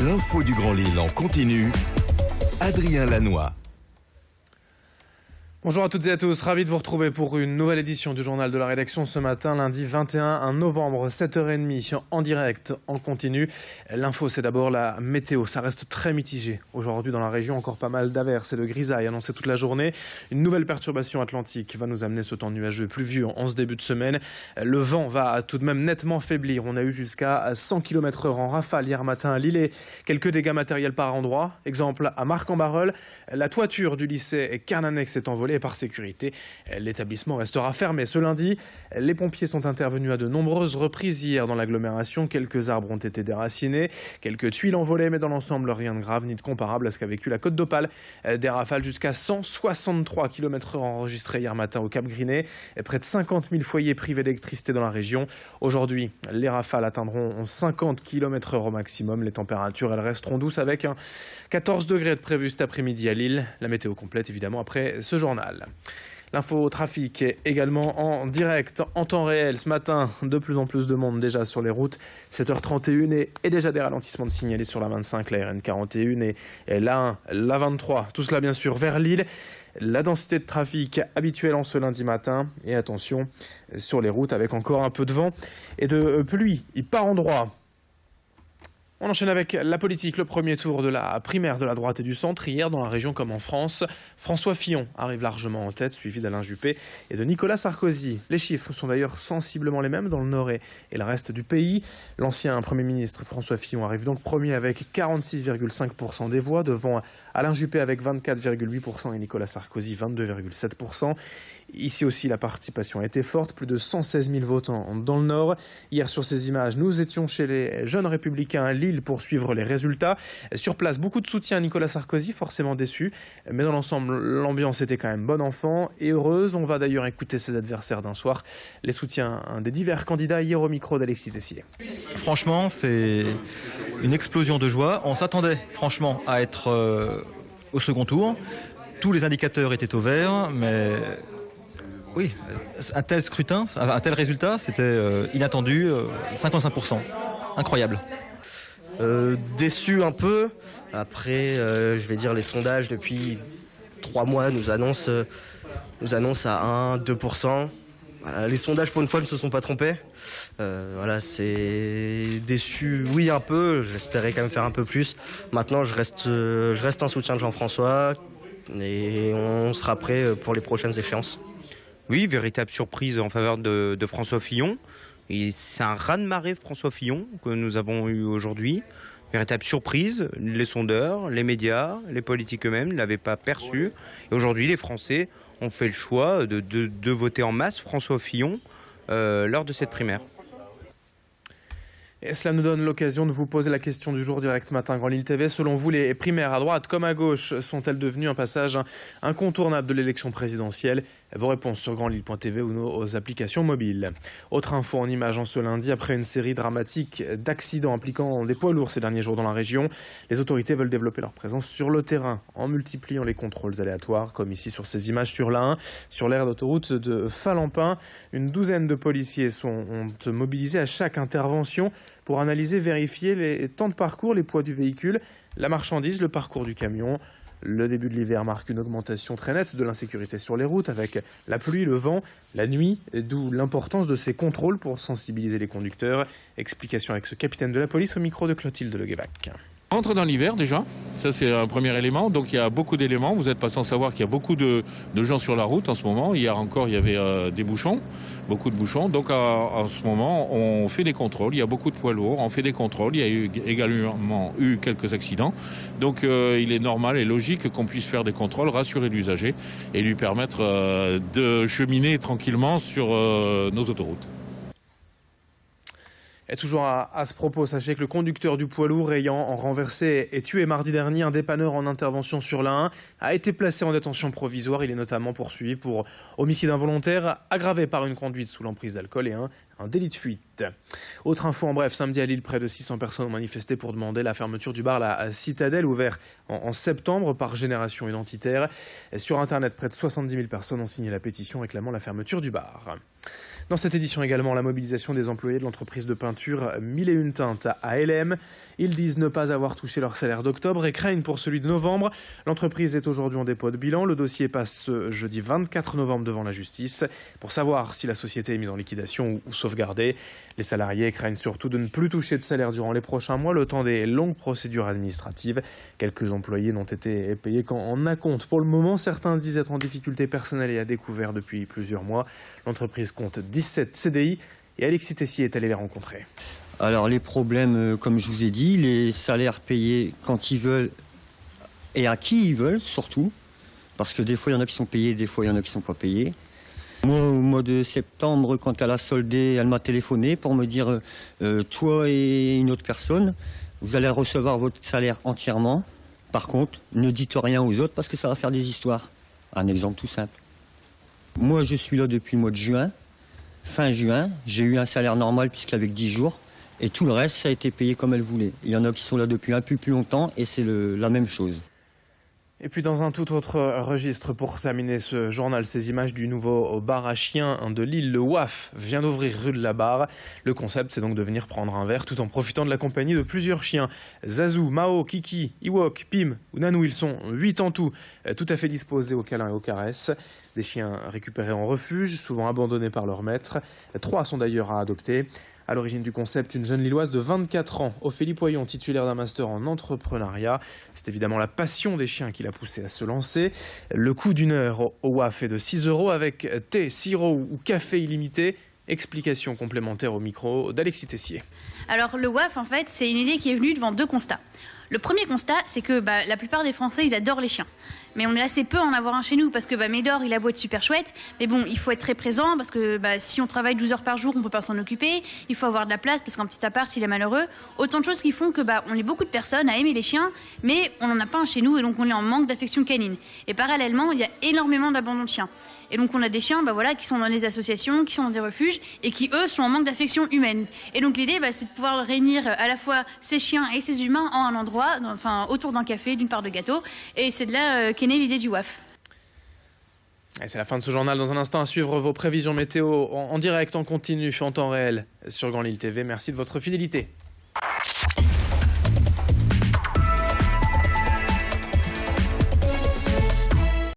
L'info du Grand Lille en continu. Adrien Lanois. Bonjour à toutes et à tous, ravi de vous retrouver pour une nouvelle édition du journal de la rédaction ce matin, lundi 21 novembre, 7h30 en direct, en continu. L'info, c'est d'abord la météo, ça reste très mitigé. Aujourd'hui dans la région, encore pas mal d'averses et de grisailles annoncées toute la journée. Une nouvelle perturbation atlantique va nous amener ce temps nuageux pluvieux en ce début de semaine. Le vent va tout de même nettement faiblir. On a eu jusqu'à 100 km/h en rafale hier matin à Lille et quelques dégâts matériels par endroit. Exemple à Marc-en-Barœul, la toiture du lycée Kernanek s'est envolée. Par sécurité, l'établissement restera fermé. Ce lundi, les pompiers sont intervenus à de nombreuses reprises hier dans l'agglomération. Quelques arbres ont été déracinés, quelques tuiles envolées, mais dans l'ensemble, rien de grave ni de comparable à ce qu'a vécu la Côte d'Opale. Des rafales jusqu'à 163 km/h enregistrées hier matin au Cap Grinet. Près de 50 000 foyers privés d'électricité dans la région. Aujourd'hui, les rafales atteindront 50 km/h au maximum. Les températures, elles resteront douces avec 14 degrés de prévu cet après-midi à Lille. La météo complète, évidemment, après ce journal. L'info trafic est également en direct, en temps réel. Ce matin, de plus en plus de monde déjà sur les routes. 7h31 et déjà des ralentissements de signalés sur la 25, la RN 41 et la 1, la 23. Tout cela bien sûr vers Lille. La densité de trafic habituelle en ce lundi matin. Et attention sur les routes avec encore un peu de vent et de pluie. Par endroits. On enchaîne avec la politique, le premier tour de la primaire de la droite et du centre. Hier, dans la région comme en France, François Fillon arrive largement en tête, suivi d'Alain Juppé et de Nicolas Sarkozy. Les chiffres sont d'ailleurs sensiblement les mêmes dans le nord et le reste du pays. L'ancien Premier ministre François Fillon arrive donc premier avec 46,5% des voix, devant Alain Juppé avec 24,8% et Nicolas Sarkozy 22,7%. Ici aussi, la participation a été forte, plus de 116 000 votants dans le Nord. Hier, sur ces images, nous étions chez les jeunes républicains à Lille pour suivre les résultats. Sur place, beaucoup de soutien à Nicolas Sarkozy, forcément déçu. Mais dans l'ensemble, l'ambiance était quand même bonne enfant et heureuse. On va d'ailleurs écouter ses adversaires d'un soir. Les soutiens des divers candidats hier au micro d'Alexis Tessier. Franchement, c'est une explosion de joie. On s'attendait franchement à être au second tour. Tous les indicateurs étaient au vert, mais... Oui, un tel scrutin, un tel résultat, c'était inattendu, 55%. Incroyable. Déçu un peu. Après, je vais dire, les sondages depuis 3 mois nous annoncent à 1-2%. Voilà, les sondages, pour une fois, ne se sont pas trompés. Voilà, c'est déçu, oui, un peu. J'espérais quand même faire un peu plus. Maintenant, je reste en soutien de Jean-François et on sera prêt pour les prochaines échéances. Oui, véritable surprise en faveur de François Fillon. Et c'est un raz-de-marée François Fillon que nous avons eu aujourd'hui. Véritable surprise, les sondeurs, les médias, les politiques eux-mêmes ne l'avaient pas perçu. Et aujourd'hui, les Français ont fait le choix de voter en masse François Fillon lors de cette primaire. Et cela nous donne l'occasion de vous poser la question du jour direct matin Grand Lille TV. Selon vous, les primaires à droite comme à gauche sont-elles devenues un passage incontournable de l'élection présidentielle? Vos réponses sur grandlille.tv ou nos applications mobiles. Autre info en images en ce lundi, après une série dramatique d'accidents impliquant des poids lourds ces derniers jours dans la région, les autorités veulent développer leur présence sur le terrain en multipliant les contrôles aléatoires, comme ici sur ces images sur la 1, sur l'aire d'autoroute de Falampin. Une douzaine de policiers ont mobilisés à chaque intervention pour analyser, vérifier les temps de parcours, les poids du véhicule, la marchandise, le parcours du camion. Le début de l'hiver marque une augmentation très nette de l'insécurité sur les routes avec la pluie, le vent, la nuit, d'où l'importance de ces contrôles pour sensibiliser les conducteurs. Explication avec ce capitaine de la police au micro de Clotilde Leguévac. On entre dans l'hiver déjà, ça c'est un premier élément, donc il y a beaucoup d'éléments, vous n'êtes pas sans savoir qu'il y a beaucoup de gens sur la route en ce moment. Hier encore il y avait des bouchons, beaucoup de bouchons, donc en ce moment on fait des contrôles, il y a beaucoup de poids lourds, on fait des contrôles, il y a également eu quelques accidents, donc il est normal et logique qu'on puisse faire des contrôles, rassurer l'usager et lui permettre de cheminer tranquillement sur nos autoroutes. Et toujours à ce propos, sachez que le conducteur du poids lourd ayant renversé et tué mardi dernier un dépanneur en intervention sur la 1 a été placé en détention provisoire. Il est notamment poursuivi pour homicide involontaire aggravé par une conduite sous l'emprise d'alcool et un délit de fuite. Autre info en bref, samedi à Lille, près de 600 personnes ont manifesté pour demander la fermeture du bar La Citadelle, ouvert en septembre par Génération Identitaire. Sur Internet, près de 70 000 personnes ont signé la pétition réclamant la fermeture du bar. Dans cette édition également, la mobilisation des employés de l'entreprise de peinture 1001 teintes à LM. Ils disent ne pas avoir touché leur salaire d'octobre et craignent pour celui de novembre. L'entreprise est aujourd'hui en dépôt de bilan. Le dossier passe ce jeudi 24 novembre devant la justice pour savoir si la société est mise en liquidation ou sauvegardée. Les salariés craignent surtout de ne plus toucher de salaire durant les prochains mois, le temps des longues procédures administratives. Quelques employés n'ont été payés qu'en acompte. Pour le moment, certains disent être en difficulté personnelle et à découvert depuis plusieurs mois. L'entreprise compte 17 CDI et Alexis Tessier est allé les rencontrer. Alors les problèmes, comme je vous ai dit, les salaires payés quand ils veulent et à qui ils veulent surtout, parce que des fois il y en a qui sont payés, des fois il y en a qui ne sont pas payés. Moi, au mois de septembre, quand elle a soldé, elle m'a téléphoné pour me dire toi et une autre personne, vous allez recevoir votre salaire entièrement. Par contre, ne dites rien aux autres parce que ça va faire des histoires. Un exemple tout simple. Moi, je suis là depuis le mois de juin. Fin juin, j'ai eu un salaire normal puisqu'avec 10 jours. Et tout le reste, ça a été payé comme elle voulait. Il y en a qui sont là depuis un peu plus longtemps et c'est la même chose. Et puis dans un tout autre registre, pour terminer ce journal, ces images du nouveau bar à chiens de Lille, le WAF, vient d'ouvrir rue de la Barre. Le concept, c'est donc de venir prendre un verre tout en profitant de la compagnie de plusieurs chiens. Zazou, Mao, Kiki, Iwok, Pim ou Nanou, ils sont 8 en tout à fait disposés aux câlins et aux caresses. Des chiens récupérés en refuge, souvent abandonnés par leur maître. 3 sont d'ailleurs à adopter. À l'origine du concept, une jeune Lilloise de 24 ans, Ophélie Poyon, titulaire d'un master en entrepreneuriat. C'est évidemment la passion des chiens qui l'a poussée à se lancer. Le coût d'une heure au WAF est de 6 € avec thé, sirop ou café illimité. Explication complémentaire au micro d'Alexis Tessier. Alors le WAF, en fait, c'est une idée qui est venue devant 2 constats. Le premier constat, c'est que la plupart des Français, ils adorent les chiens. Mais on est assez peu à en avoir un chez nous parce que Médor, il a beau être super chouette. Mais bon, il faut être très présent parce que si on travaille 12 heures par jour, on ne peut pas s'en occuper. Il faut avoir de la place parce qu'un petit appart, il est malheureux. Autant de choses qui font que on est beaucoup de personnes à aimer les chiens, mais on n'en a pas un chez nous et donc on est en manque d'affection canine. Et parallèlement, il y a énormément d'abandon de chiens. Et donc on a des chiens qui sont dans des associations, qui sont dans des refuges et qui, eux, sont en manque d'affection humaine. Et donc l'idée, c'est de pouvoir réunir à la fois ces chiens et ces humains en un endroit, autour d'un café, d'une part de gâteau. Et c'est de là qu'est née l'idée du WAF. Et c'est la fin de ce journal. Dans un instant, à suivre vos prévisions météo en direct, en continu, en temps réel sur Grand Lille TV. Merci de votre fidélité.